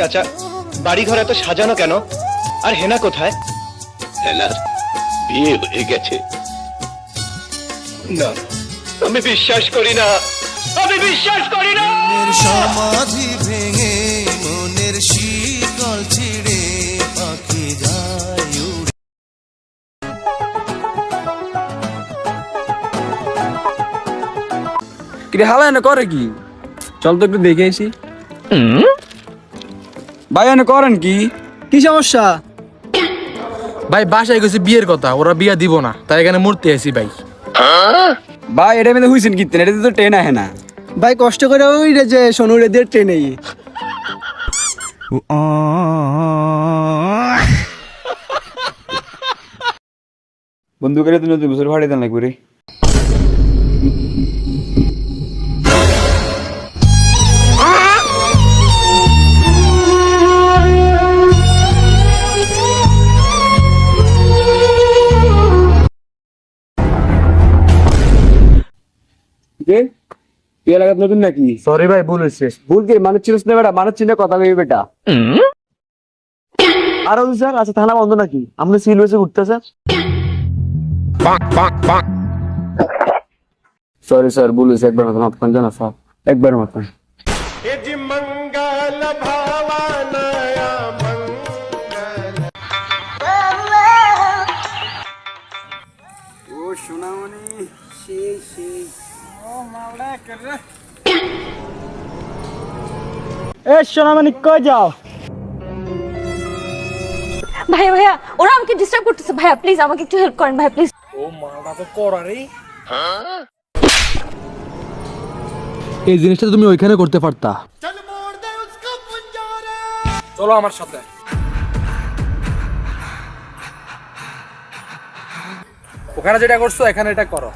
চাচা, বাড়ি ঘর এত সাজানো কেন? আর হেনা কোথায়? হেনার বিয়ে হয়ে গেছে। না, আমি বিশ্বাস করি না, আমি বিশ্বাস করি না। সমাধি ভেঙে মনের শিকল ছিঁড়ে পাখি যায় উড়ে। কিরে হালা এনে করে কি? চল তো একটু দেখে আসি। ভাই এনে করেন কি? কি সমস্যা? ভাই বাসায় গেছে বিয়ের কথা, ওরা বিয়া দিব না, তাই এখানে মূর্তি আছি ভাই। ভাই এটা মেয়ে হুইছেন কিতেন, এটা তো ট্রেন আহে না। ভাই কষ্ট করে ওই রে যে সোনুরে দিয়ে ট্রেনে বন্ধু করে তো নতুন বছর ভাড়ি দেন লাগবে রে। তুই এলাকাত নতুন নাকি? সরি ভাই, ভুল হয়েছে। ভুল কি মানুষ চিনিস না বেটা? মানুষ চিনে কথা কই বেটা। আর স্যার আচ্ছা থানা বন্ধ নাকি? আপনি সিল হয়েছে ঘুরতে স্যার? সরি স্যার, ভুল হয়েছে, একবার মতন আপনার জানা স্যার, একবার মতন। ও সোনামণি সেই সেই এ সোনামণি কই যাও? ভাইয়া ভাইয়া ওরা আমাকে ডিস্টার্ব করতেছে, ভাইয়া প্লিজ আমাকে একটু হেল্প করেন ভাইয়া প্লিজ। ও মালটা তো করারই। এই জিনিসটা তুমি ওইখানে করতে পারতা। চলো আমার সাথে। ওখানে যেটা করছো এখানে এটা করো।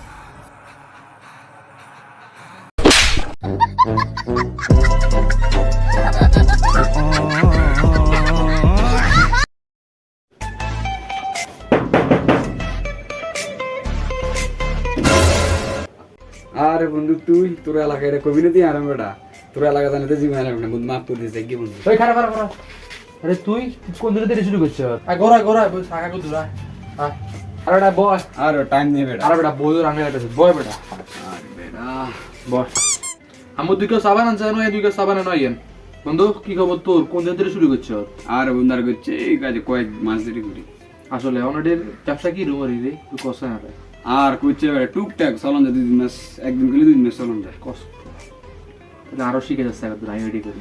আরে বন্ধু তুই তোর এলাকায় এটা কবি নদী আরাম বেটা, তোর এলাকা জানাতে জীবন এলাকা না বন্ধু, মাফ করে দিয়েছে কি বন্ধু। ওই খারাপ খারাপ খারাপ। আরে তুই কোন দিকে দিয়ে শুরু করছিস? আর গোরা গোরা বই সাকা কো দূরা। আর এটা বয়। আর টাইম নেই বেটা। আর বেটা বই রাঙে লাগতেছে, বয় বেটা। আর বেটা বয়। আমু দুইটা সাবান আনছে না, এই দুইটা সাবান আনো আইয়েন। বন্ধু কি খবর তোর? কোন দিন থেকে শুরু করছিস? আর বন্ধু আর করছে এই কাজে কয়েক মাস ধরে করি। আসলে অনেকের ব্যবসা কি রুমারি রে, তুই কষ্ট না রে। আর করছে বেটা টুকটাক চলন যায়, 2 মাস, একদিন গেলে 2 মাস চলন যায়। কষ্ট আরো শিখে যাচ্ছে, আমি রেডি করি।